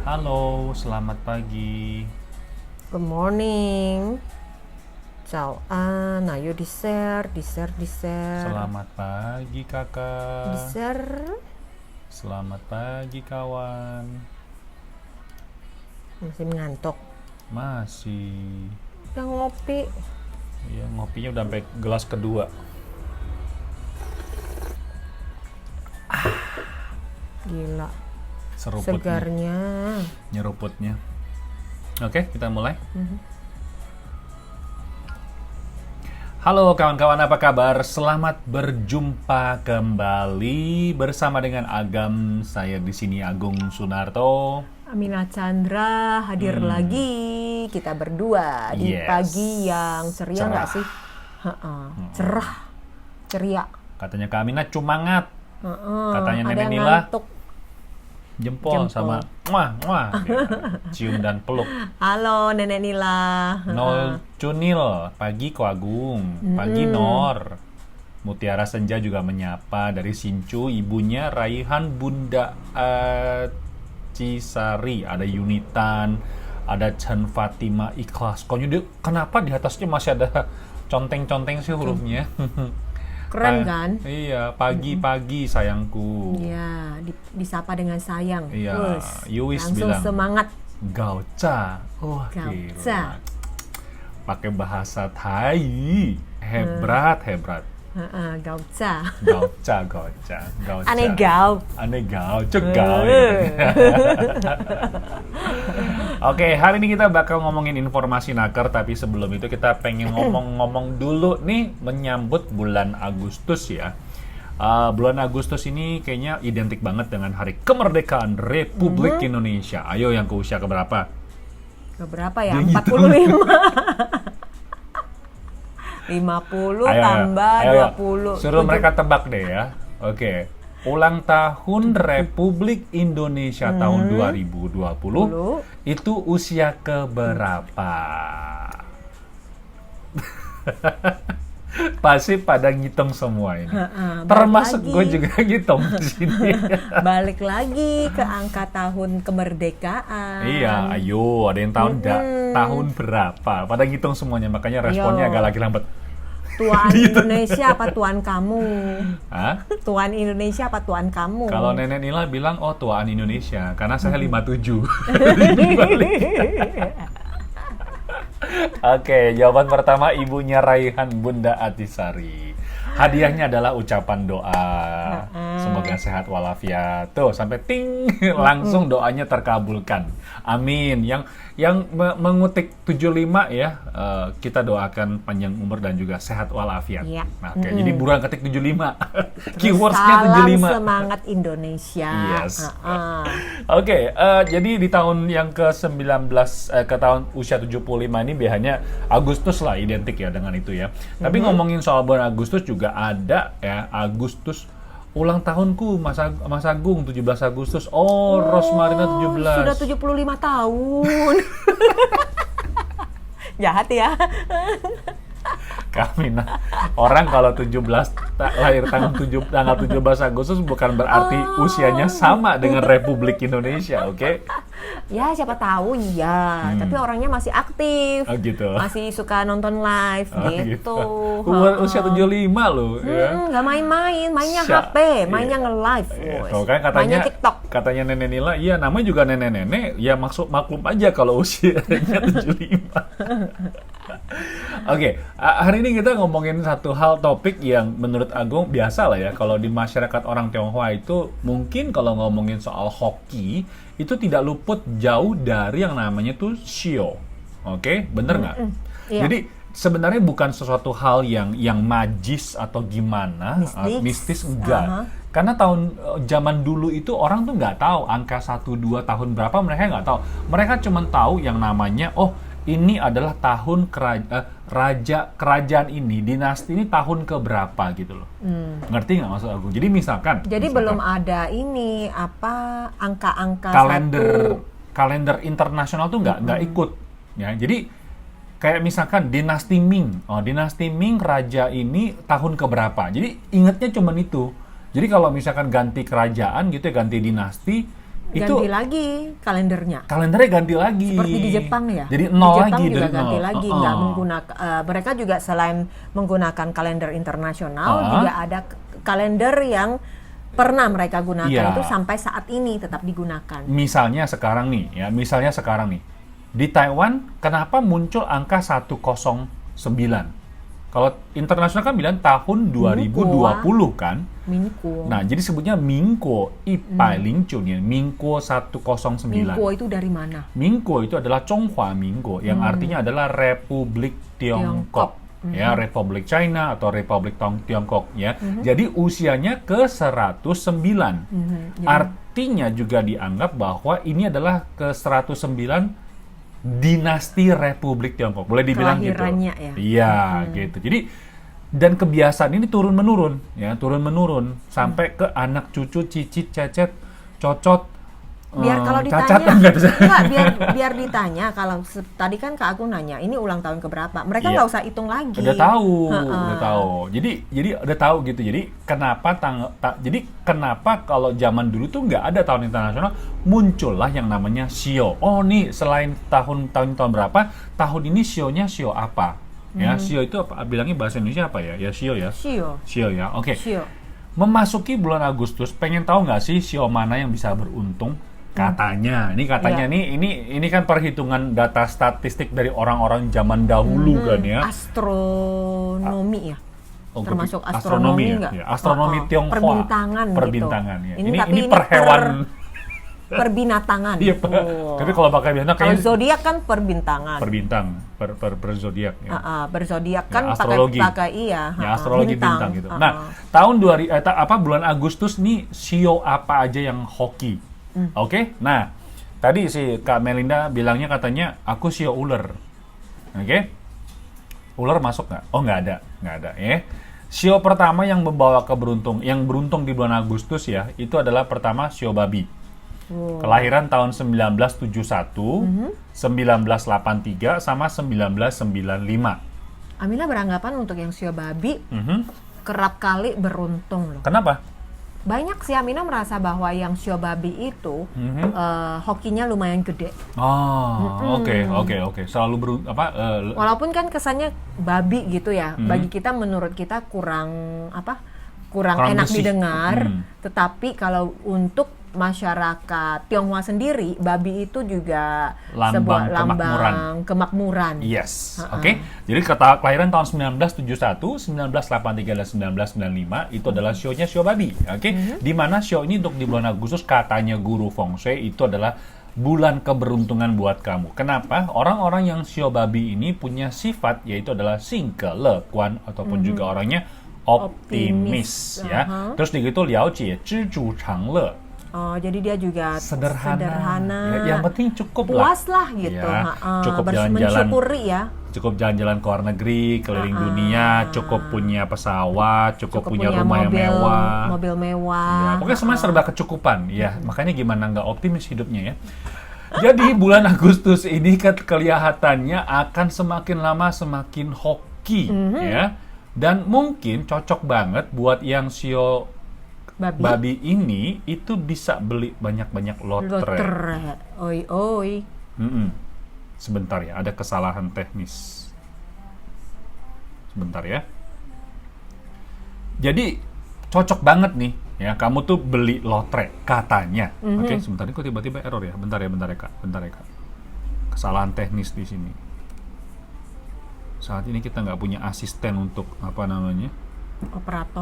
Halo, selamat pagi. Good morning. Chào An, ayo di-share, di-share, di-share. Selamat pagi kakak. Di-share. Selamat pagi kawan. Masih ngantuk. Masih. Udah ngopi. Ya, ngopinya udah sampai gelas kedua. Gila. Seruputnya, Segarnya. nyeruputnya. Oke, kita mulai. Halo kawan-kawan, apa kabar? Selamat berjumpa kembali bersama dengan Agam. Saya di sini Agung Sunarto. Amina Chandra hadir lagi. Kita berdua di Yes. pagi yang ceria Cerah. nggak sih? Cerah. Ceria. Katanya Kak Amina cumangat. Katanya Ada Nenek yang Nila ngantuk. jempol sama muah gitu. Cium dan peluk. Halo Nenek Nila. Nol Cunil, pagi Ko Agung, pagi Nor. Mutiara Senja juga menyapa dari Sincu, ibunya Raihan Bunda Cisari, ada Yunitan, ada Chan Fatima Ikhlas. Kenapa di atasnya masih ada conteng-conteng sih hurufnya? Keren kan? Iya, pagi-pagi sayangku. Iya, disapa dengan sayang. Iya, Wes, Yuwis langsung bilang. semangat. Gauca. Wah, Gauca. gila. Pakai bahasa Thai. Hebrat. Gauca. Gauca. Aneh gau. Aneh gau, cegau. Oke, hari ini kita bakal ngomongin informasi naker, tapi sebelum itu kita pengen ngomong-ngomong dulu nih menyambut bulan Agustus ya. Bulan Agustus ini kayaknya identik banget dengan Hari Kemerdekaan Republik Indonesia. Ayo yang ke usia keberapa? Berapa ya? Dia 45. 50 tambah ayo. 20. Suruh mereka tebak deh ya. Oke. Ulang tahun Republik Indonesia tahun 2020 itu usia keberapa? Pasti pada ngitung semua ini. Termasuk lagi. gue juga ngitung di sini. Balik lagi ke angka tahun kemerdekaan. Iya, ayo ada yang tahun berapa? Pada ngitung semuanya, makanya responnya Ayo. agak lagi lambat. Tuan Indonesia apa tuan kamu? Hah? Tuan Indonesia apa tuan kamu? Kalau Nenek Nila bilang, oh tuaan Indonesia, karena saya 57. Oke, jawaban pertama ibunya Raihan Bunda Atisari. Hadiahnya adalah ucapan doa. Semoga sehat walafiat. Tuh, sampai ting, langsung doanya terkabulkan. Amin. Yang mengutik 75 ya, kita doakan panjang umur dan juga sehat walafiat. Iya. Nah, oke, jadi buruan ketik 75. Keywords-nya Salam 75. semangat Indonesia. Yes. Oke, jadi di tahun yang ke-19 ke tahun usia 75 ini biasanya Agustus lah identik ya dengan itu ya. Tapi ngomongin soal bulan Agustus juga ada ya, Agustus ulang tahunku Mas Agung 17 Agustus. Oh, Rosmarina 17. Sudah 75 tahun. Jahat ya. Kamina. Orang kalau 17 lahir tanggal 17 Agustus bukan berarti usianya sama dengan Republik Indonesia, oke? Ya siapa tahu ya, tapi orangnya masih aktif. Oh gitu. Masih suka nonton live Oh, gitu. Umur usia 75 loh ya. Nggak main-main, mainnya Sya- HP, mainnya iya. nge-live. Iya, Wes. tuh kan Mainnya TikTok. katanya Nenek Nila, iya namanya juga nenek-nenek, ya maklum aja kalau usianya 75. Oke, hari ini kita ngomongin satu hal topik yang menurut Agung biasa lah ya. Kalau di masyarakat orang Tionghoa itu mungkin kalau ngomongin soal hoki itu tidak luput jauh dari yang namanya tuh shio. Oke, bener nggak? Iya. Jadi sebenarnya bukan sesuatu hal yang magis atau gimana, mistis enggak. Karena zaman dulu itu orang tuh nggak tahu angka 1-2 tahun berapa, mereka nggak tahu. Mereka cuma tahu yang namanya, oh ini adalah tahun kerajaan ini, dinasti ini tahun keberapa gitu loh. Ngerti nggak maksud aku? Jadi misalkan Belum ada ini apa angka-angka kalender internasional tuh nggak ikut. Ya, jadi kayak misalkan dinasti Ming. Oh, dinasti Ming raja ini tahun keberapa. Jadi ingatnya cuma itu. Jadi kalau misalkan ganti kerajaan gitu ya, ganti dinasti, ganti lagi kalendernya. Kalendernya ganti lagi. Seperti di Jepang ya. Jadi di nol Jepang lagi juga dari ganti nol. lagi, nggak menggunakan. Mereka juga selain menggunakan kalender internasional, juga ada kalender yang pernah mereka gunakan itu sampai saat ini tetap digunakan. Misalnya sekarang nih, di Taiwan kenapa muncul angka 109? Kalau internasional kan bilang tahun 2020 kan. Mingko. Nah, jadi sebutnya Mingko Ipai Lingchun ya, Mingko 109. Mingko itu dari mana? Mingko itu adalah Chonghua Mingko yang artinya adalah Republik Tiongkok. Ya, Republik China atau Republik Tiongkok ya. Jadi usianya ke 109. Artinya juga dianggap bahwa ini adalah ke 109 dinasti Republik Tiongkok. Boleh dibilang gitu. Kelahirannya ya. Iya, gitu. Jadi dan kebiasaan ini turun menurun sampai ke anak cucu, cicit, cecet, cocot. Biar kalau cacat, ditanya, biar ditanya kalau tadi kan Kak Agung nanya, ini ulang tahun keberapa? Mereka nggak usah hitung lagi. Udah tahu. Jadi udah tahu gitu. Jadi kenapa kalau zaman dulu tuh nggak ada tahun internasional, muncullah yang namanya Shio. Oh nih, selain tahun berapa? Tahun ini Shio-nya Shio apa? Ya, Shio itu bilangnya bahasa Indonesia apa ya? Ya Shio ya. Shio ya. Oke. Shio. Memasuki bulan Agustus, pengen tahu nggak sih Shio mana yang bisa beruntung? Katanya, ini kan perhitungan data statistik dari orang-orang zaman dahulu kan ya. Astronomi ya. Termasuk astronomi ya? nggak? Astronomi Tionghoa. Perbintangan ya. Ini perhewan. Perbinatangan. Iya, tapi kalau pakai biasa kalau zodiak kan perbintangan. Berzodiak ya. Berzodiak kan astrologi. pakai astrologi bintang gitu. Nah, tahun bulan Agustus nih Shio apa aja yang hoki? Oke. Nah, tadi si Kak Melinda bilangnya katanya aku Shio ular. Oke. Ular masuk nggak? Oh, nggak ada ya. Shio pertama yang membawa yang beruntung di bulan Agustus ya, itu adalah pertama Shio babi. Kelahiran tahun 1971, 1983 sama 1995. Amila beranggapan untuk yang Shio babi kerap kali beruntung loh. Kenapa? Banyak sih Amina merasa bahwa yang Shio babi itu hokinya lumayan gede. Oke. Selalu walaupun kan kesannya babi gitu ya, bagi kita menurut kita kurang enak bersih. Didengar, tetapi kalau untuk masyarakat Tionghoa sendiri, babi itu juga sebuah lambang kemakmuran. Yes, oke. Jadi kelahiran tahun 1971, 1983 dan 1995 itu adalah Shio-nya Shio babi, oke. Di mana Shio ini untuk di bulan Agustus katanya guru Feng Shui itu adalah bulan keberuntungan buat kamu. Kenapa? Orang-orang yang Shio babi ini punya sifat yaitu adalah Xingke Le Guan ataupun juga orangnya optimis ya. Terus begitu Liao Jie Zhu Chang Le. Oh, jadi dia juga sederhana. Ya, yang penting cukup puas lah gitu. Ya, cukup jalan-jalan. Mensyukuri ya. Cukup jalan-jalan ke luar negeri, keliling dunia, cukup punya pesawat, cukup punya rumah yang mewah. Mobil mewah. Ya, pokoknya semuanya serba kecukupan. Ya, makanya gimana nggak optimis hidupnya ya. Jadi bulan Agustus ini kelihatannya akan semakin lama semakin hoki ya. Dan mungkin cocok banget buat yang Shio babi ini itu bisa beli banyak-banyak lotre. Oi. Sebentar ya, ada kesalahan teknis. Sebentar ya. Jadi cocok banget nih ya, kamu tuh beli lotre katanya. Oke, sebentar ini kok tiba-tiba error ya. Bentar ya Kak. Kesalahan teknis di sini. Saat ini kita nggak punya asisten untuk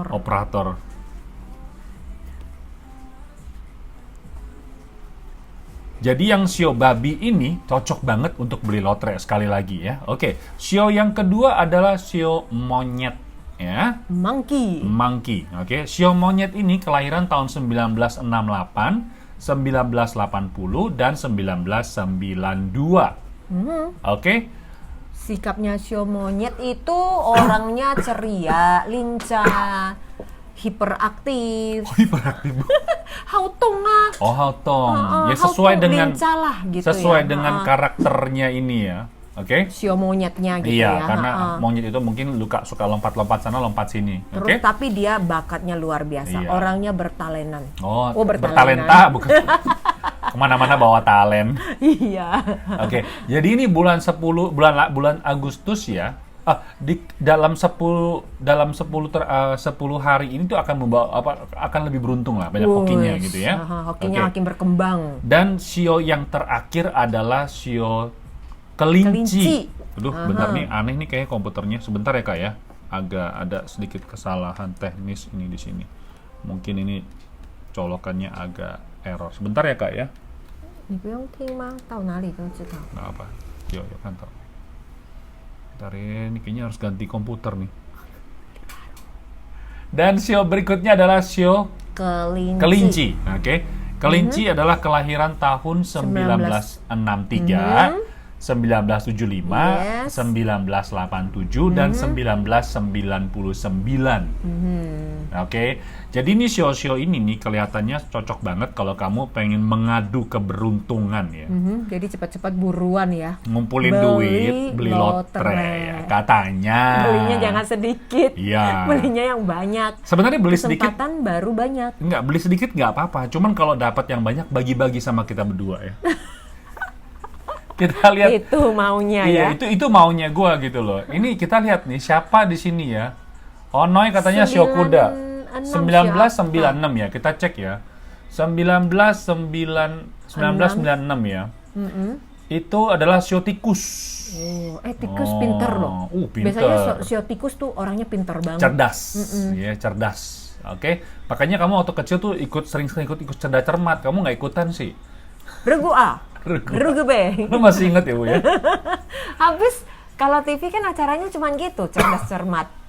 operator. Jadi yang Shio babi ini cocok banget untuk beli lotre sekali lagi ya. Oke, Shio yang kedua adalah Shio monyet ya. Monkey. Oke, Shio monyet ini kelahiran tahun 1968, 1980 dan 1992. Oke. Sikapnya Shio monyet itu orangnya ceria, lincah, hiperaktif. Hautong. Ya sesuai dengan gitu dengan karakternya ini ya. Oke. Shio monyetnya gitu iya, ya. Karena monyet itu mungkin suka lompat-lompat sana, lompat sini. Terus tapi dia bakatnya luar biasa. Iya. Orangnya bertalenan. Bertalenta bukan. Kemana-mana bawa talent. Iya. Oke, jadi ini bulan bulan Agustus ya. Dalam 10 hari ini tuh akan membawa akan lebih beruntung lah, banyak hokinya gitu ya. Hokinya makin berkembang. Dan sio yang terakhir adalah sio kelinci. Aduh, bentar nih, aneh nih kayak komputernya. Sebentar ya Kak ya. Agak ada sedikit kesalahan teknis ini di sini. Mungkin ini colokannya agak error. Sebentar ya Kak ya. 你不用听吗？到哪里都知道。 Nggak apa. Yuk, kantor. Bentar ya, ini kayaknya harus ganti komputer nih. Dan sio berikutnya adalah sio kelinci. Oke. Kelinci adalah kelahiran tahun 1963, 1975, 1987, dan 1999. Oke. Jadi ini sio-sio ini nih kelihatannya cocok banget kalau kamu pengen mengadu keberuntungan ya. Jadi cepat-cepat buruan ya. Ngumpulin duit, beli lotre. Katanya. Belinya jangan sedikit. Iya. Belinya yang banyak. Sebenarnya beli sedikit. Kesempatan baru banyak. Enggak, beli sedikit nggak apa-apa. Cuman kalau dapat yang banyak, bagi-bagi sama kita berdua ya. Kita lihat. Itu maunya ya. Iya, itu maunya gua gitu loh. Ini kita lihat nih, siapa di sini ya. Onoy katanya sio kuda. 1996 ya, kita cek ya. 1996 ya. Itu adalah sio tikus. Tikus pinter loh. Pinter. Biasanya sio tikus tuh orangnya pinter banget. Cerdas. Ya, cerdas. Oke. Makanya kamu waktu kecil tuh sering-sering ikut cerdas cermat. Kamu nggak ikutan sih. Regu A. Regu B. Lu masih inget ya, Bu ya? Habis kalau TV kan acaranya cuma gitu, cerdas cermat.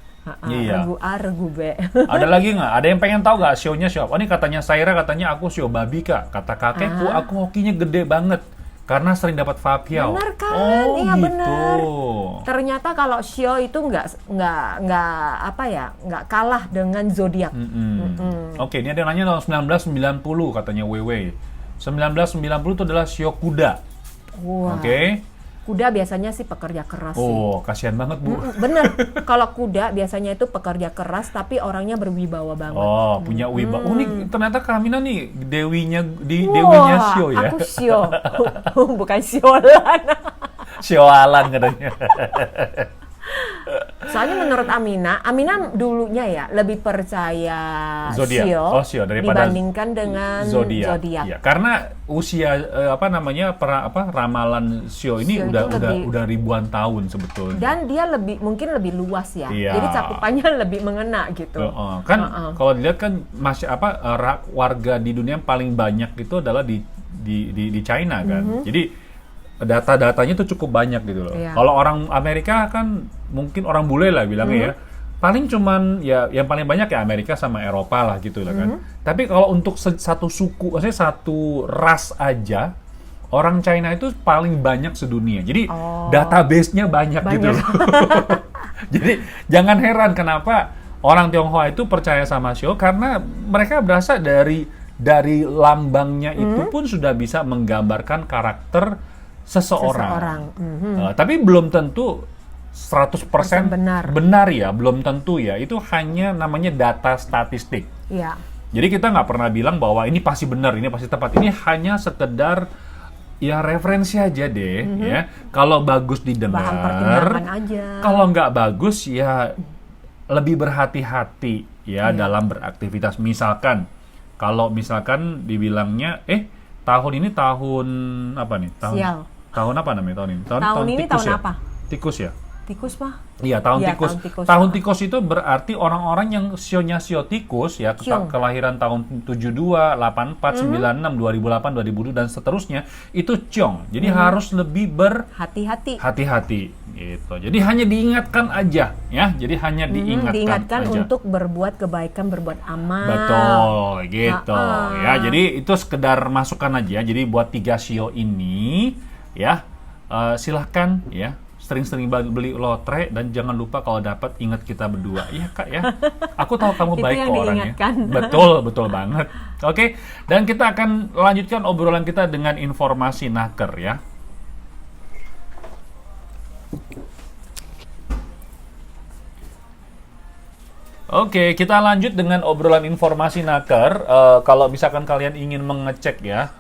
Iya. Regu A, regu B. Ada lagi nggak? Ada yang pengen tahu nggak sionya siapa? Oh, ini katanya Saira, katanya aku sio babi Kak. Kata kakekku, aku hokinya gede banget karena sering dapat fapiao. Bener kan? Oh, iya gitu. bener. Ternyata kalau sio itu nggak kalah dengan zodiak. Oke, ini ada yang nanya tahun 1990 katanya Wewe. 1990 itu adalah sio kuda. Wah. Oke. Kuda biasanya sih pekerja keras sih. Oh, kasihan banget, Bu. Bener, kalau kuda biasanya itu pekerja keras tapi orangnya berwibawa banget. Oh, punya wibawa. Oh, ini ternyata Kamina nih dewinya sio ya. Aku sio. Bukan siolan. Sioalan katanya. Soalnya menurut Amina dulunya ya lebih percaya sio daripada dibandingkan dengan zodiak. Ya, karena usia ramalan sio ini udah ribuan tahun sebetulnya. Dan dia mungkin lebih luas ya. Iya. Jadi cakupannya lebih mengena gitu. Kalau dilihat kan warga di dunia yang paling banyak itu adalah di China kan. Jadi data-datanya tuh cukup banyak gitu loh. Iya. Kalau orang Amerika kan mungkin orang bule lah bilangnya ya. Paling cuman ya yang paling banyak ya Amerika sama Eropa lah gitu lah kan. Tapi kalau untuk satu suku, maksudnya satu ras aja, orang China itu paling banyak sedunia. Jadi database-nya banyak gitu loh. Jadi jangan heran kenapa orang Tionghoa itu percaya sama sio, karena mereka berasa dari lambangnya itu pun sudah bisa menggambarkan karakter seseorang. Tapi belum tentu 100% benar ya, belum tentu ya. Itu hanya namanya data statistik. Iya. Jadi kita nggak pernah bilang bahwa ini pasti benar, ini pasti tepat. Ini hanya sekedar ya referensi aja deh ya. Kalau bagus didengar, bahan pertimbangan aja. Kalau nggak bagus ya lebih berhati-hati ya dalam beraktivitas. Misalkan kalau dibilangnya tahun ini tahun apa nih? Sial. Tahun apa namanya tahun ini? Tahun ini tikus tahun ya? apa? Tikus ya? Tikus mah? Iya, tahun tikus. Tahun tikus itu berarti orang-orang yang sionya sio tikus ya, kelahiran tahun 72, 84, 96, 2008, 2002 dan seterusnya itu ciong. Jadi harus lebih berhati-hati. Hati-hati gitu. Jadi hanya diingatkan aja ya. Jadi hanya diingatkan aja. Untuk berbuat kebaikan, berbuat amal. Betul, gitu. Ya, jadi itu sekedar masukan aja. Jadi buat 3 sio ini ya, silahkan ya sering-sering beli lotre dan jangan lupa kalau dapat ingat kita berdua. Iya Kak ya. Aku tahu kamu baik kok orangnya. Betul banget. Oke, dan kita akan lanjutkan obrolan kita dengan informasi naker ya. Oke, kita lanjut dengan obrolan informasi naker. Kalau misalkan kalian ingin mengecek ya,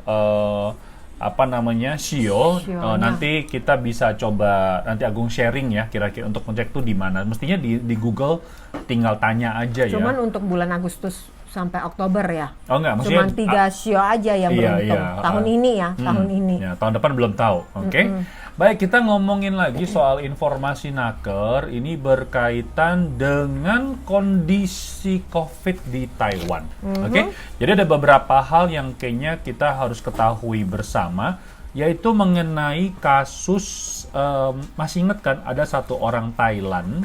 apa namanya, Shio, nanti kita bisa coba, nanti Agung sharing ya, kira-kira untuk ngecek tuh di mana. Mestinya di Google tinggal tanya aja ya. Cuman untuk bulan Agustus sampai Oktober ya. Oh enggak, maksudnya cuman 3 Shio aja yang beruntung. Tahun ini ya, tahun ini. Ya, tahun depan belum tahu. Oke. Baik, kita ngomongin lagi soal informasi naker. Ini berkaitan dengan kondisi COVID di Taiwan. Oke. Jadi ada beberapa hal yang kayaknya kita harus ketahui bersama, yaitu mengenai kasus, masih ingat kan ada satu orang Thailand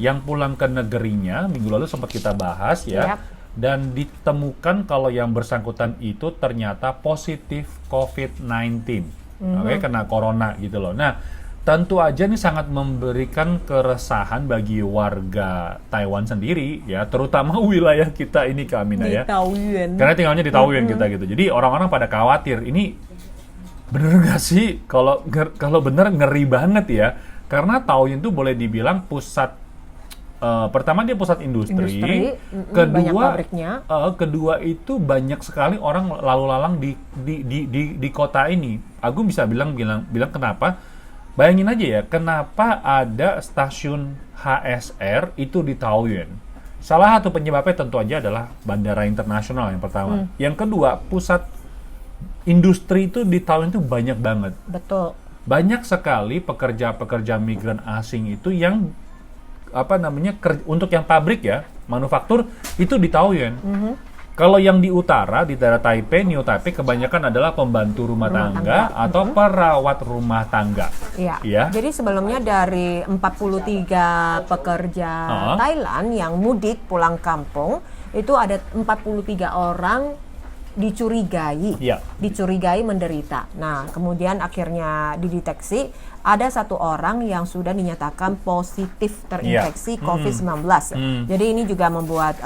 yang pulang ke negerinya, minggu lalu sempat kita bahas ya. Dan ditemukan kalau yang bersangkutan itu ternyata positif COVID-19. Oke, kena corona gitu loh. Nah, tentu aja ini sangat memberikan keresahan bagi warga Taiwan sendiri ya, terutama wilayah kita ini Kak Amina ya. Di Taoyuan. Karena tinggalnya di Taoyuan kita gitu. Jadi orang-orang pada khawatir, ini bener nggak sih? Kalau bener ngeri banget ya. Karena Taoyuan itu boleh dibilang pusat, pertama dia pusat industri, banyak pabriknya. Kedua itu banyak sekali orang lalu lalang di kota ini. Aku bisa bilang kenapa? Bayangin aja ya, kenapa ada stasiun HSR itu di Taoyuan? Salah satu penyebabnya tentu aja adalah bandara internasional yang pertama. Yang kedua, pusat industri itu di Taoyuan itu banyak banget. Betul. Banyak sekali pekerja-pekerja migran asing itu yang untuk yang pabrik ya, manufaktur itu di Taoyuan. Kalau yang di utara, di daerah Taipei, New Taipei, kebanyakan adalah pembantu rumah tangga atau perawat rumah tangga. Iya. Ya. Jadi sebelumnya dari 43 pekerja Thailand yang mudik pulang kampung, itu ada 43 orang dicurigai menderita. Nah, kemudian akhirnya dideteksi ada satu orang yang sudah dinyatakan positif terinfeksi COVID-19. Jadi ini juga membuat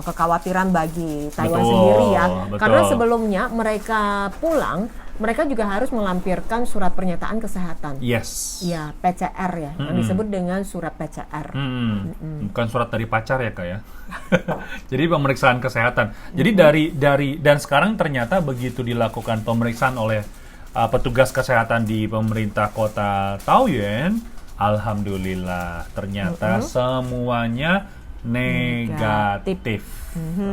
kekhawatiran bagi Taiwan sendiri ya. Betul. Karena sebelumnya mereka pulang, mereka juga harus melampirkan surat pernyataan kesehatan. Yes. Ya, PCR ya, yang disebut dengan surat PCR. Bukan surat dari pacar ya Kak ya. Jadi pemeriksaan kesehatan. Jadi dari dan sekarang ternyata begitu dilakukan pemeriksaan oleh petugas kesehatan di pemerintah kota Taoyuan, alhamdulillah ternyata semuanya negatif.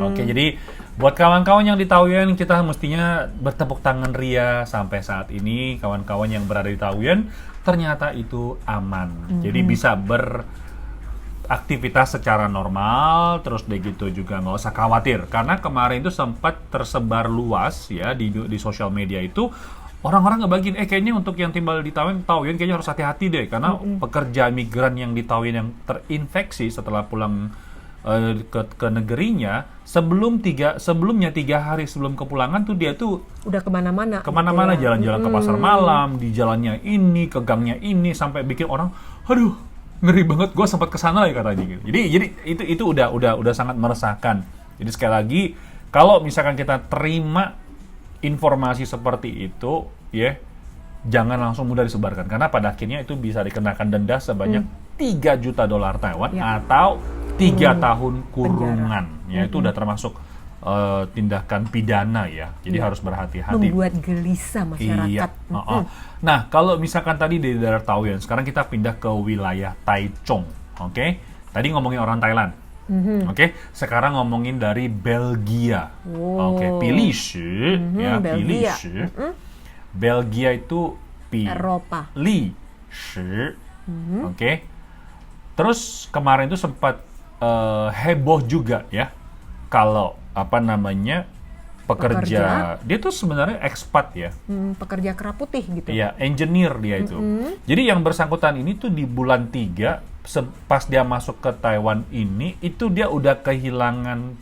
Oke, jadi buat kawan-kawan yang di Taoyuan, kita mestinya bertepuk tangan ria sampai saat ini. Kawan-kawan yang berada di Taoyuan ternyata itu aman. Jadi bisa beraktivitas secara normal, terus begitu juga nggak usah khawatir. Karena kemarin itu sempat tersebar luas ya di sosial media itu, orang-orang ngebagiin, kayaknya untuk yang tinggal di Taoyuan kayaknya harus hati-hati deh, karena pekerja migran yang di Taoyuan yang terinfeksi setelah pulang ke negerinya, sebelumnya 3 hari sebelum kepulangan tuh dia tuh udah kemana-mana gitu ya. Jalan-jalan ke pasar malam, di jalannya ini, ke gangnya ini, sampai bikin orang, aduh ngeri banget, gue sempat kesana lagi katanya gitu. Jadi itu udah sangat meresahkan. Jadi sekali lagi, kalau misalkan kita terima informasi seperti itu, ya jangan langsung mudah disebarkan, karena pada akhirnya itu bisa dikenakan denda sebanyak $3 juta Taiwan atau 3 tahun kurungan. Ya itu udah termasuk tindakan pidana ya. Jadi harus berhati-hati. Membuat gelisah masyarakat. Iya. Nah, kalau misalkan tadi di daerah Taoyuan, sekarang kita pindah ke wilayah Taichung. Oke. Tadi ngomongin orang Thailand. Oke, sekarang ngomongin dari Belgia. Oke, Pilih ya, Belgia. Belgia itu Eropa. Oke. Terus kemarin itu sempat heboh juga ya, kalau pekerja dia tuh sebenarnya ekspat ya, pekerja kera putih gitu ya, engineer dia itu. Jadi yang bersangkutan ini tuh di bulan 3 pas dia masuk ke Taiwan ini, itu dia udah kehilangan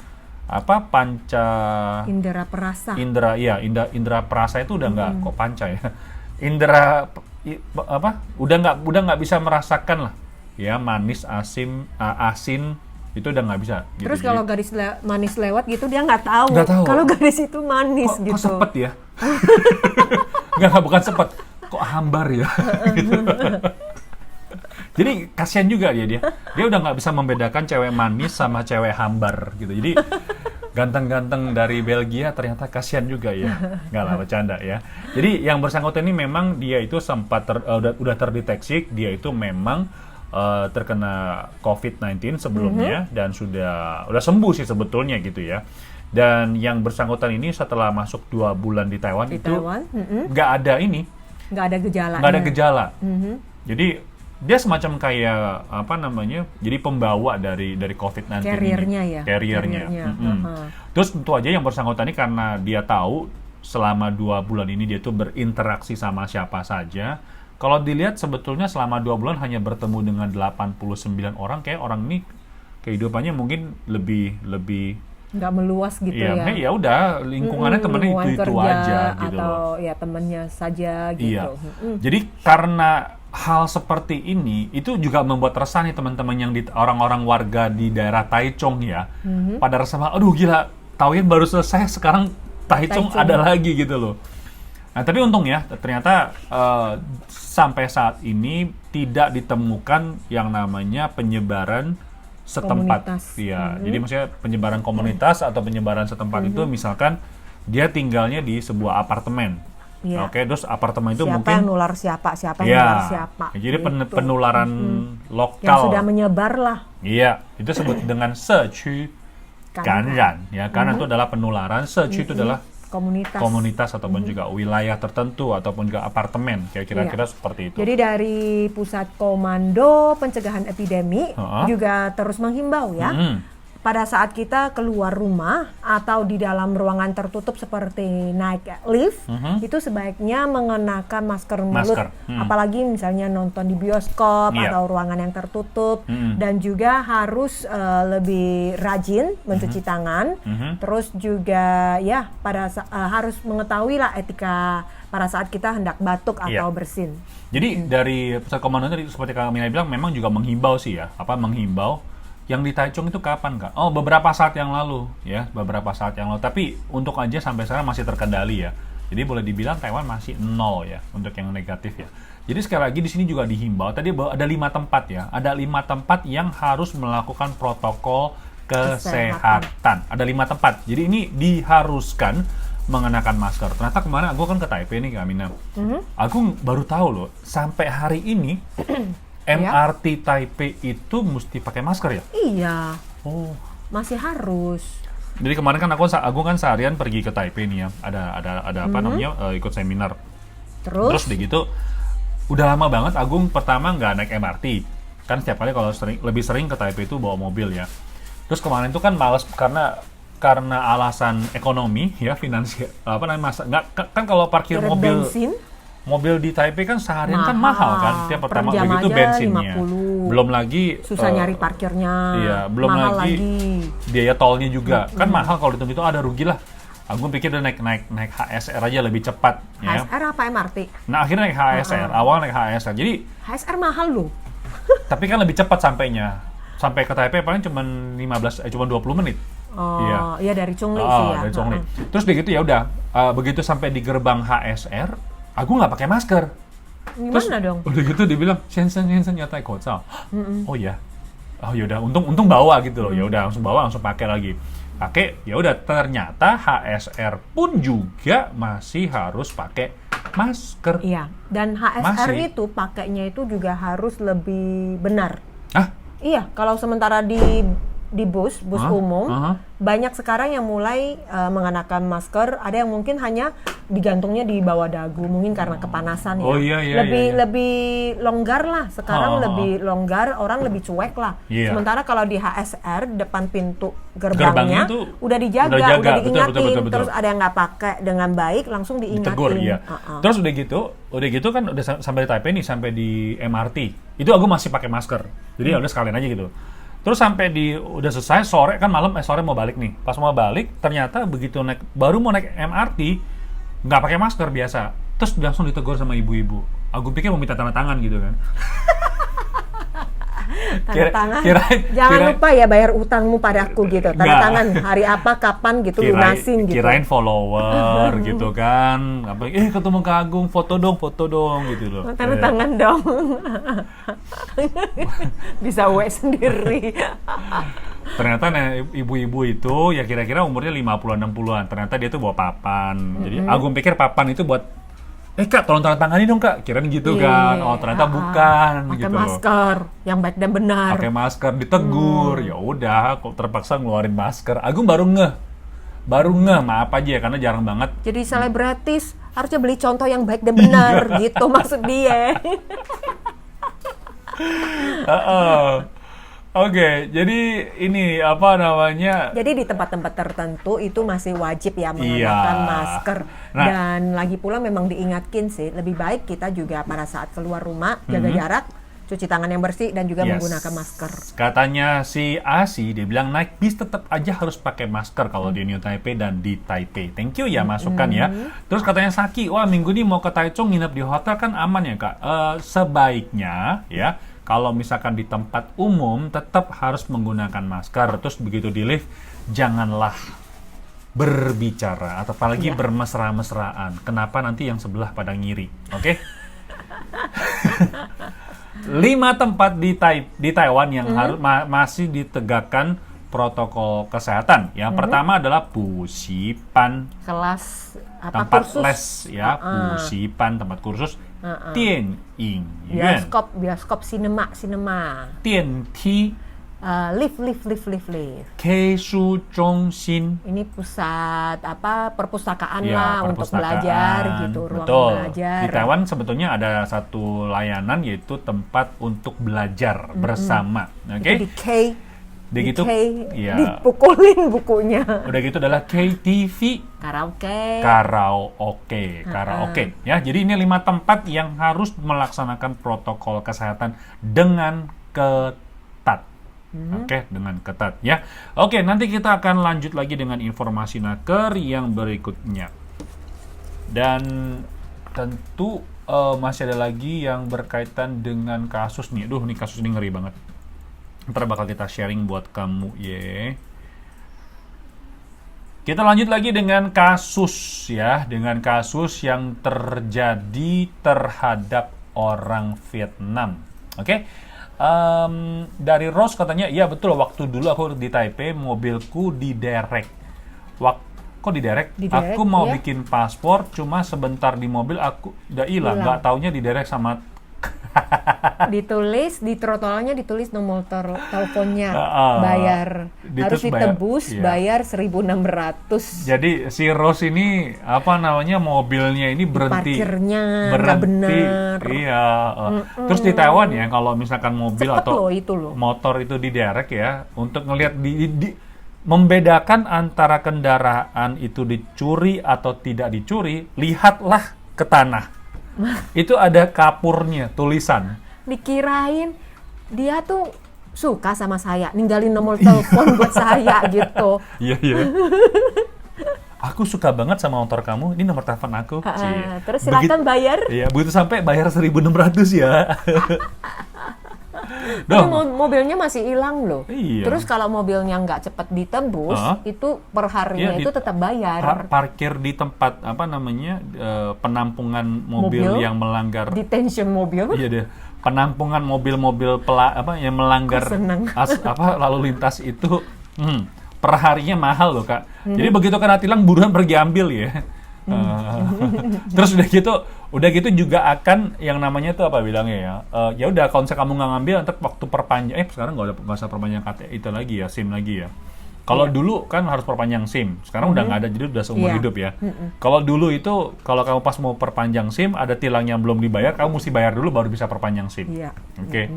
panca indera perasa. Indera perasa itu udah nggak, kok panca ya, indera udah nggak bisa merasakan lah ya, manis, asin itu udah nggak bisa gitu. Terus kalau garis manis lewat gitu dia nggak tahu kalau garis itu manis gitu. Kok sepet ya? Nggak, bukan sepet, kok hambar ya? Gitu. Jadi kasihan juga dia udah nggak bisa membedakan cewek manis sama cewek hambar gitu. Jadi ganteng-ganteng dari Belgia ternyata kasihan juga ya. Nggak lah, bercanda ya. Jadi yang bersangkutan ini memang dia itu sempat udah terdeteksi dia itu memang terkena COVID-19 sebelumnya dan udah sembuh sih sebetulnya gitu ya. Dan yang bersangkutan ini setelah masuk 2 bulan di Taiwan nggak ada gejala. Jadi dia semacam kayak apa namanya, jadi pembawa dari COVID-19 carrier-nya. Terus tentu aja yang bersangkutan ini karena dia tahu selama 2 bulan ini dia tuh berinteraksi sama siapa saja. Kalau dilihat sebetulnya selama 2 bulan hanya bertemu dengan 89 orang, kayak orang ini kehidupannya mungkin lebih nggak meluas gitu ya. Ya udah lingkungannya temennya itu aja gitu atau ya temennya saja gitu. Iya. Jadi karena hal seperti ini itu juga membuat resah nih teman-teman yang orang-orang warga di daerah Taichung ya. Pada resah, aduh gila, Taoyuan baru selesai sekarang Taichung ada lagi gitu loh. Nah, tapi untung ya ternyata sampai saat ini tidak ditemukan yang namanya penyebaran setempat. Ya, jadi maksudnya penyebaran komunitas atau penyebaran setempat itu misalkan dia tinggalnya di sebuah apartemen. Ya. Oke, terus apartemen itu siapa mungkin yang nular siapa yang nular siapa. Jadi penularan lokal yang sudah menyebar lah. Iya, itu disebut dengan secu kanran ya, karena itu adalah penularan. Secu itu adalah komunitas ataupun juga wilayah tertentu ataupun juga apartemen, kira-kira seperti itu. Jadi dari Pusat Komando Pencegahan Epidemi juga terus menghimbau ya. Pada saat kita keluar rumah atau di dalam ruangan tertutup seperti naik lift, itu sebaiknya mengenakan masker mulut, apalagi misalnya nonton di bioskop atau ruangan yang tertutup, dan juga harus lebih rajin mencuci tangan, terus juga ya harus mengetahui lah etika pada saat kita hendak batuk atau bersin. Jadi dari Pusat Komando tadi seperti Kak Mina bilang memang juga menghimbau sih ya, menghimbau. Yang di Taichung itu kapan, Kak? Oh, beberapa saat yang lalu, ya. Beberapa saat yang lalu. Tapi untuk aja sampai sekarang masih terkendali ya. Jadi boleh dibilang Taiwan masih 0 ya untuk yang negatif ya. Jadi sekali lagi di sini juga dihimbau. Tadi ada 5 tempat ya. Ada 5 tempat yang harus melakukan protokol kesehatan. Ada 5 tempat. Jadi ini diharuskan mengenakan masker. Ternyata kemarin aku kan ke Taipei nih, Kak Mina. Aku baru tahu loh, sampai hari ini MRT Taipei itu mesti pakai masker ya? Iya. Oh, masih harus. Jadi kemarin kan aku kan seharian pergi ke Taipei nih ya. Ada apa namanya ikut seminar. Terus begitu udah lama banget Agung pertama nggak naik MRT. Kan setiap kali kalau lebih sering ke Taipei itu bawa mobil ya. Terus kemarin itu kan malas karena alasan ekonomi ya, finansial kan kalau parkir mobil di Taipei kan seharian kan mahal kan, tiap pertama begitu bensinnya 50. Belum lagi susah nyari parkirnya, belum lagi biaya tolnya juga kan mahal. Kalau dihitung itu ada rugi lah. Aku pikir udah naik HSR aja lebih cepat. HSR apa MRT? Nah akhirnya naik HSR, awal naik HSR. Jadi HSR mahal loh. tapi kan lebih cepat sampainya. Sampai ke Taipei paling cuma 20 menit. Oh, iya dari Chongli sih ya. Dari Chongli. Terus begitu ya udah, begitu sampai di gerbang HSR, aku nggak pakai masker. Gimana dong? Udah gitu dibilang, Shensen nyatai kocao. Oh ya, yaudah, untung bawa gitu loh. Ya udah langsung bawa, langsung pakai lagi. Pakai, ya udah ternyata HSR pun juga masih harus pakai masker. Iya, dan HSR itu pakainya itu juga harus lebih benar. Iya, kalau sementara di bus umum, banyak sekarang yang mulai mengenakan masker. Ada yang mungkin hanya digantungnya di bawah dagu, mungkin karena kepanasan ya. Lebih longgar lah sekarang, lebih longgar, orang lebih cuek lah. Sementara kalau di HSR depan pintu gerbangnya udah dijaga, udah diingatin. Betul. Terus ada yang nggak pakai dengan baik, langsung diingatin. Ditegur, ya. Terus udah gitu kan udah sampai di Taipei nih, sampai di MRT. Itu aku masih pakai masker. Jadi udah sekalian aja gitu. Terus sampai udah selesai sore kan sore mau balik nih. Pas mau balik ternyata begitu baru mau naik MRT nggak pakai masker biasa. Terus langsung ditegur sama ibu-ibu. Aku pikir mau minta tanda tangan gitu kan. Tanda tangan. Jangan lupa ya bayar utangmu padaku gitu. Tanda tangan hari apa, kapan gitu, lunasin gitu. Kirain follower gitu kan. Ketemu Kak Agung, foto dong gitu loh. Tanda tangan dong. Bisa sendiri. Ternyata ibu-ibu itu ya kira-kira umurnya 50-an 60-an. Ternyata dia tuh bawa papan. Jadi Agung pikir papan itu buat Kak, tolong tanda tangani dong Kak. Kirain gitu kan. Oh, ternyata bukan pakai gitu. masker yang baik dan benar. Pakai masker, ditegur. Ya udah, kok terpaksa ngeluarin masker. Agung baru ngeh, maaf aja ya karena jarang banget. Jadi selebritis harusnya beli contoh yang baik dan benar gitu maksud dia. Oke, jadi ini apa namanya? Jadi di tempat-tempat tertentu itu masih wajib ya menggunakan masker. Dan lagi pula memang diingatkan sih, lebih baik kita juga pada saat keluar rumah jaga jarak, cuci tangan yang bersih dan juga menggunakan masker. Katanya si Asi, dia bilang naik bis tetap aja harus pakai masker kalau di New Taipei dan di Taipei. Thank you ya masukan ya. Terus katanya Saki, wah minggu ini mau ke Taichung nginep di hotel kan aman ya Kak? Sebaiknya ya. Kalau misalkan di tempat umum tetap harus menggunakan masker. Terus begitu di lift janganlah berbicara atau apalagi bermesra-mesraan. Kenapa nanti yang sebelah pada ngiri? Oke? 5 tempat di Taiwan yang harus masih ditegakkan protokol kesehatan. Yang pertama adalah pusipan, kelas tempat kursus les ya, pusipan tempat kursus. Tian Ying bioskop sinema Tian Ti lift Keisu Zhongxin ini pusat perpustakaan ya, lah untuk belajar gitu, ruang belajar. Di Taiwan sebetulnya ada satu layanan yaitu tempat untuk belajar bersama. Oke. Dipukulin bukunya. Udah gitu adalah KTV, karaoke. Ya, jadi ini 5 tempat yang harus melaksanakan protokol kesehatan dengan ketat. Oke, dengan ketat ya. Oke, nanti kita akan lanjut lagi dengan informasi naker yang berikutnya. Dan tentu masih ada lagi yang berkaitan dengan kasus nih. Nih kasus ini ngeri banget. Ntar bakal kita sharing buat kamu ya. Kita lanjut lagi dengan kasus ya, dengan kasus yang terjadi terhadap orang Vietnam. Oke. Dari Rose katanya, iya betul waktu dulu aku di Taipei mobilku diderek. Kok diderek? Aku mau bikin paspor, cuma sebentar di mobil aku udah hilang. Nggak taunya diderek sama ditulis di trotolnya ditulis nomor teleponnya, bayar harus ditebus bayar 1.600. Jadi si Rose ini mobilnya ini parkirnya nggak benar. Iya. Terus di Taiwan ya kalau misalkan mobil cepet atau motor itu diderek ya, untuk ngelihat membedakan antara kendaraan itu dicuri atau tidak dicuri, lihatlah ke tanah. Itu ada kapurnya, tulisan. Dikirain dia tuh suka sama saya, ninggalin nomor telepon buat saya gitu. Iya. Aku suka banget sama motor kamu, ini nomor telepon aku. Terus silakan bayar. Iya, begitu sampai bayar 1.600 ya. Tapi mobilnya masih hilang loh. Iya. Terus kalau mobilnya nggak cepat ditebus, itu per harinya itu tetap bayar. Parkir di tempat penampungan mobil yang melanggar. Detention mobil. Iya deh. Penampungan mobil-mobil yang melanggar lalu lintas itu per harinya mahal loh Kak. Jadi begitu kena tilang buruan pergi ambil ya. Terus udah gitu juga akan yang namanya tuh apa bilangnya ya, ya udah kalau misalnya kamu nggak ngambil nanti waktu perpanjang sekarang nggak usah perpanjang itu lagi ya, SIM lagi ya. Kalau dulu kan harus perpanjang SIM, sekarang udah nggak ada, jadi udah seumur hidup ya. Kalau dulu itu kalau kamu pas mau perpanjang SIM ada tilang yang belum dibayar, kamu mesti bayar dulu baru bisa perpanjang SIM. Oke.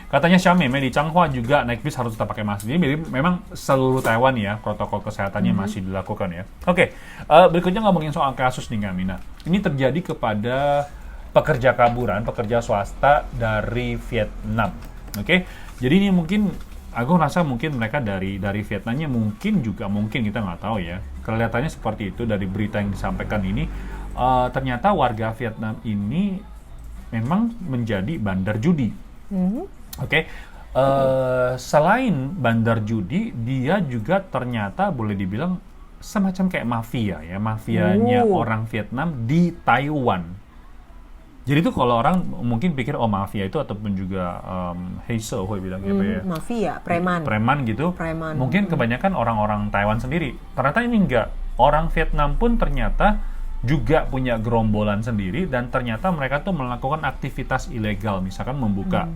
Katanya Xiaomi di Changhua juga naik bis harus tetap pakai masker. Jadi memang seluruh Taiwan ya protokol kesehatannya masih dilakukan ya. Oke, berikutnya ngomongin soal kasus nih Kak Mina. Ini terjadi kepada pekerja kaburan, pekerja swasta dari Vietnam. Oke, jadi ini mungkin aku rasa mungkin mereka dari Vietnamnya mungkin kita nggak tahu ya. Kelihatannya seperti itu dari berita yang disampaikan ini. Ternyata warga Vietnam ini memang menjadi bandar judi. Oke. selain bandar judi, dia juga ternyata boleh dibilang semacam kayak mafia ya, mafianya orang Vietnam di Taiwan. Jadi itu kalau orang mungkin pikir mafia itu ataupun juga Heise, gue bilang apa ya? Mafia, preman. Preman gitu. Preman. Mungkin kebanyakan orang-orang Taiwan sendiri. Ternyata ini enggak. Orang Vietnam pun ternyata juga punya gerombolan sendiri dan ternyata mereka tuh melakukan aktivitas ilegal, misalkan membuka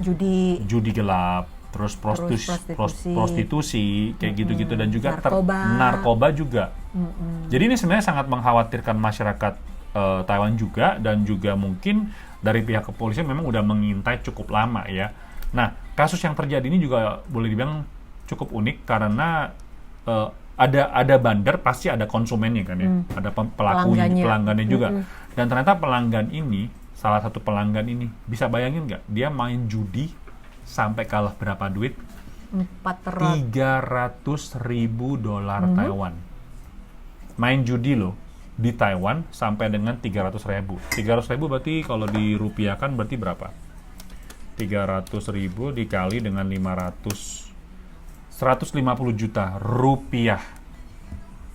judi gelap, terus prostitusi kayak gitu-gitu dan juga narkoba juga. Jadi ini sebenarnya sangat mengkhawatirkan masyarakat Taiwan juga dan juga mungkin dari pihak kepolisian memang udah mengintai cukup lama ya. Nah, kasus yang terjadi ini juga boleh dibilang cukup unik karena ada bandar pasti ada konsumennya kan ya, ada pelanggannya juga. Dan ternyata salah satu pelanggan ini bisa bayangin nggak dia main judi sampai kalah berapa duit? $300.000 Taiwan. Main judi loh di Taiwan sampai dengan 300.000. 300.000 berarti kalau dirupiahkan berarti berapa? 300.000 dikali dengan 150 juta rupiah.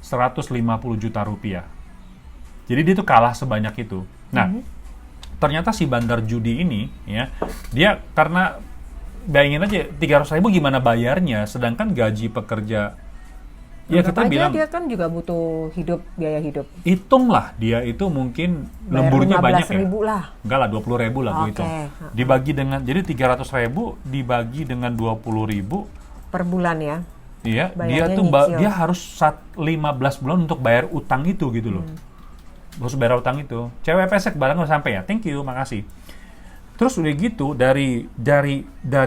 150 juta rupiah. Jadi dia tuh kalah sebanyak itu. Nah, ternyata si bandar judi ini ya, dia karena bayangin aja 300.000 gimana bayarnya, sedangkan gaji pekerja ya kita bilang dia kan juga butuh biaya hidup. Hitunglah dia itu mungkin lemburnya banyak ya. 15.000 lah. Enggak lah, 20.000 lah gue hitung. Dibagi dengan, jadi 300.000 dibagi dengan 20.000 per bulan ya. Iya, dia harus 15 bulan untuk bayar utang itu gitu loh. Harus bayar utang itu. Cewek pesek barang udah sampai ya. Thank you, makasih. Terus udah gitu dari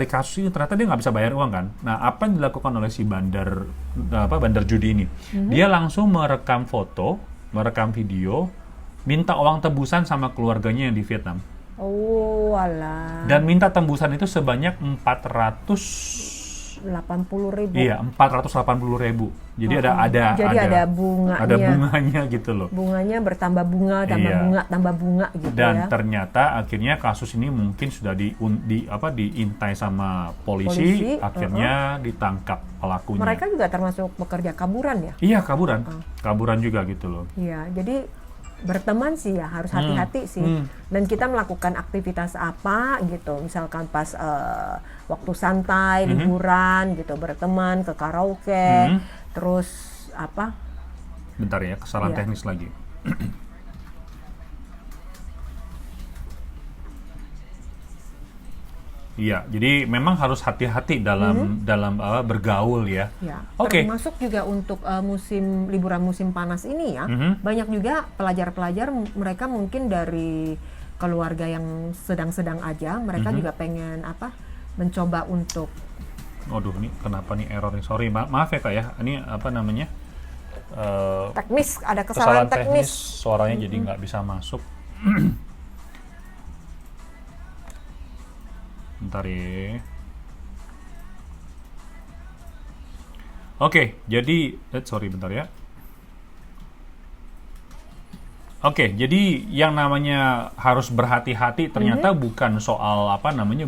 kasus ini ternyata dia nggak bisa bayar uang kan. Nah, apa yang dilakukan oleh si bandar judi ini? Dia langsung merekam foto, merekam video, minta uang tebusan sama keluarganya yang di Vietnam. Oh, alah. Dan minta tembusan itu sebanyak 480.000. Iya, 480.000. Jadi ada bunganya. Ada bunganya gitu loh. Bunganya bertambah bunga, tambah bunga gitu. Dan ya. ternyata akhirnya kasus ini mungkin sudah diintai sama polisi akhirnya ditangkap pelakunya. Mereka juga termasuk pekerja kaburan ya? Iya, kaburan. Kaburan juga gitu loh. Iya, jadi berteman sih ya harus hati-hati sih. Dan kita melakukan aktivitas apa gitu, misalkan pas waktu santai, liburan gitu, berteman ke karaoke, terus apa? Bentar ya, kesalahan teknis lagi. Iya, jadi memang harus hati-hati dalam bergaul ya. Oke. Termasuk juga untuk liburan musim panas ini ya, banyak juga pelajar-pelajar mereka mungkin dari keluarga yang sedang-sedang aja, mereka juga pengen mencoba untuk. Aduh, ini kenapa nih error nih? Sorry, maaf ya Kak ya. Ini apa namanya? Teknis, ada kesalahan teknis. Suaranya jadi nggak bisa masuk. Bentar ya. Oke, jadi bentar ya. Oke, jadi yang namanya harus berhati-hati ternyata bukan soal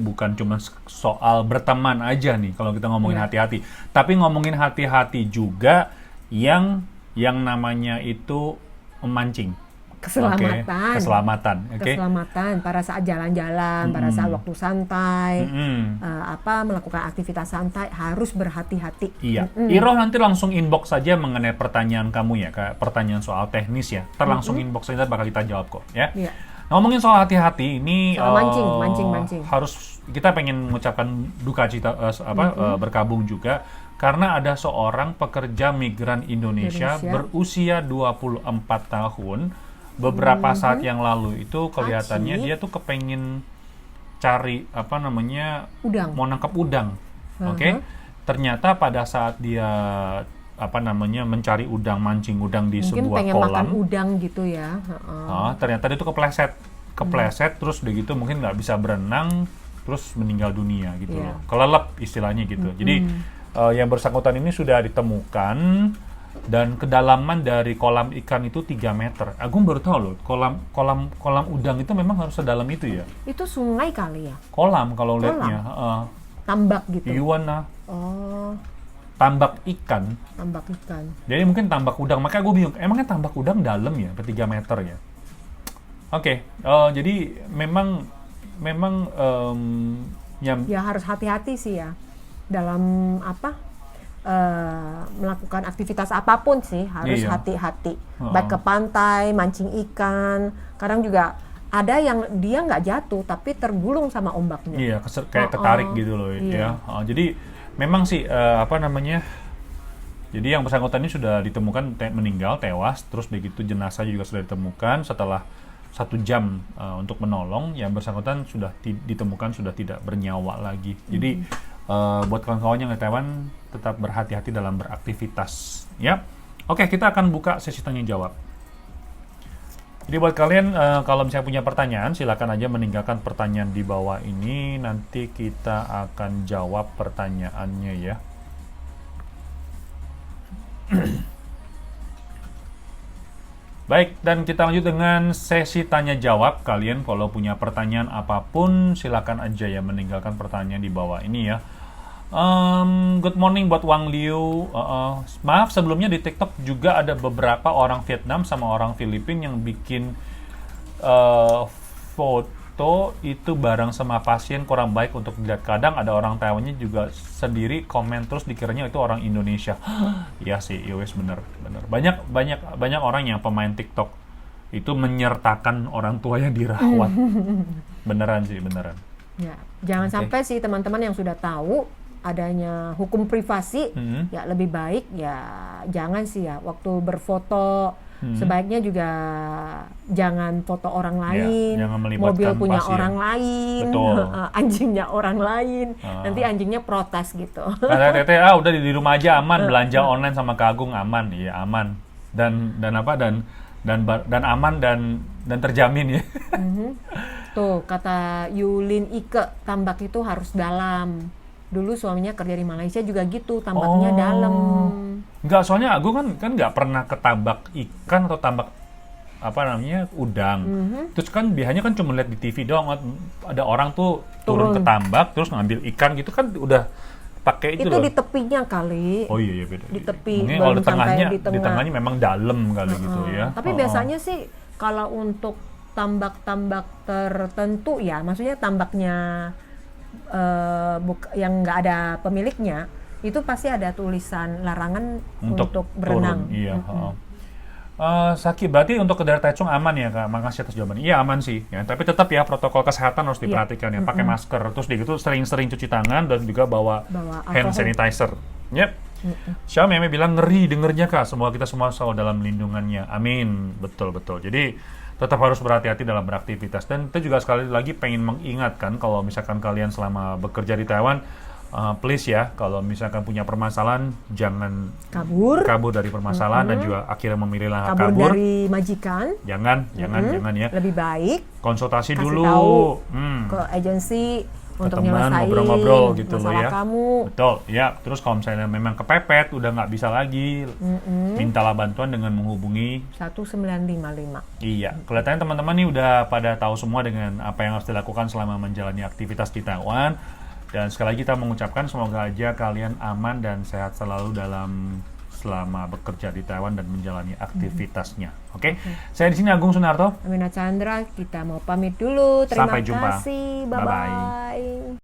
bukan cuma soal berteman aja nih kalau kita ngomongin hati-hati, tapi ngomongin hati-hati juga yang namanya itu memancing. Keselamatan. Keselamatan pada saat jalan-jalan, pada saat waktu santai, melakukan aktivitas santai harus berhati-hati. Iya. Iroh nanti langsung inbox saja mengenai pertanyaan kamu ya, kayak pertanyaan soal teknis ya. Langsung inbox saja bakal kita jawab kok ya. Iya. Ngomongin soal hati-hati ini mancing. Harus kita pengen mengucapkan duka cita berkabung juga karena ada seorang pekerja migran Indonesia berusia 24 tahun. Beberapa saat yang lalu itu kelihatannya dia tuh kepengen cari udang. Mau nangkap udang. Oke. Ternyata pada saat dia mencari udang, mancing udang di mungkin sebuah pengen kolam. Makan udang gitu ya. Ternyata dia tuh kepleset terus udah gitu mungkin nggak bisa berenang terus meninggal dunia gitu loh. Kelelep istilahnya gitu. Jadi yang bersangkutan ini sudah ditemukan dan kedalaman dari kolam ikan itu 3 meter. Agung baru tahu loh, kolam udang itu memang harus sedalam itu ya. Itu sungai kali ya? Kolam kalau lihatnya. tambak gitu. Yuan Oh, tambak ikan. tambak ikan. Jadi mungkin tambak udang. Makanya gue bingung, emangnya tambak udang dalam ya, 3 meter ya? Oke, jadi memang Ya harus hati-hati sih ya dalam melakukan aktivitas apapun sih harus Iya. hati-hati. Baik ke pantai, mancing ikan. Kadang juga ada yang dia nggak jatuh tapi tergulung sama ombaknya. iya, kayak ketarik gitu loh Iya. ya. Jadi memang sih jadi yang bersangkutan ini sudah ditemukan meninggal, tewas, terus begitu jenazah juga sudah ditemukan setelah 1 jam untuk menolong, yang bersangkutan sudah ditemukan sudah tidak bernyawa lagi. Jadi buat kawan-kawan yang di Taiwan tetap berhati-hati dalam beraktivitas ya. Oke, kita akan buka sesi tanya jawab. Jadi buat kalian kalau misalnya punya pertanyaan, silakan aja meninggalkan pertanyaan di bawah ini, nanti kita akan jawab pertanyaannya ya. Baik, dan kita lanjut dengan sesi tanya jawab. Kalian kalau punya pertanyaan apapun, silakan aja ya meninggalkan pertanyaan di bawah ini ya. Good morning buat Wang Liu. Maaf sebelumnya di TikTok juga ada beberapa orang Vietnam sama orang Filipina yang bikin foto itu bareng sama pasien kurang baik untuk dilihat. Kadang ada orang Taiwannya juga sendiri komen terus dikiranya itu orang Indonesia. Iya sih, yowes bener. Banyak orang yang pemain TikTok itu menyertakan orang tua yang dirawat. Beneran. Ya, jangan sampai sih teman-teman yang sudah tahu adanya hukum privasi, ya lebih baik ya jangan sih ya waktu berfoto. Sebaiknya juga jangan foto orang lain, jangan melibatkan mobil punya pasien. orang lain, anjingnya orang lain, nanti anjingnya protes gitu. Kata Tete, udah di rumah aja aman, belanja online sama Kak Agung aman, iya aman, dan aman dan terjamin ya. Tuh kata Yulin Ike, tambak itu harus dalam. Dulu suaminya kerja di Malaysia juga gitu, tambaknya dalam. Enggak, soalnya Agung kan nggak pernah ketambak ikan atau tambak udang. Terus kan biasanya kan cuma lihat di TV doang, ada orang tuh turun ke tambak terus ngambil ikan gitu kan udah pakai itu loh. Di tepinya kali. Oh iya beda. Di tepi, mungkin kalau belum sampai di tengah. di tengahnya memang dalam kali gitu ya. Tapi biasanya sih kalau untuk tambak-tambak tertentu ya, maksudnya tambaknya yang nggak ada pemiliknya, itu pasti ada tulisan larangan untuk berenang. Turun, iya. Saki, berarti untuk ke daerah Taichung aman ya Kak? Makasih atas jawabannya. Iya aman sih, ya. Tapi tetap ya protokol kesehatan harus diperhatikan ya. Pakai masker, terus gitu sering-sering cuci tangan dan juga bawa hand sanitizer. Yep. Xiao Meme bilang ngeri dengernya Kak. Semoga kita semua selalu dalam lindungannya. Amin. Betul. Jadi tetap harus berhati-hati dalam beraktivitas. Dan itu juga sekali lagi pengen mengingatkan kalau misalkan kalian selama bekerja di Taiwan, please ya, kalau misalkan punya permasalahan jangan kabur dari permasalahan dan juga akhirnya memilih langkah kabur dari majikan. Jangan ya. Lebih baik konsultasi dulu tahu ke agensi untuk nyelesain ngobrol-ngobrol gitu loh masalah ya. kamu. Betul ya. Terus kalau misalnya memang kepepet udah nggak bisa lagi, mintalah bantuan dengan menghubungi 1955. Iya, kelihatannya teman-teman nih udah pada tahu semua dengan apa yang harus dilakukan selama menjalani aktivitas di Taiwan. Dan sekali lagi kita mengucapkan semoga aja kalian aman dan sehat selalu selama bekerja di Taiwan dan menjalani aktivitasnya. Oke? Saya di sini Agung Sunarto. Amina Chandra, kita mau pamit dulu. Terima Sampai jumpa. kasih. Bye-bye. Bye-bye.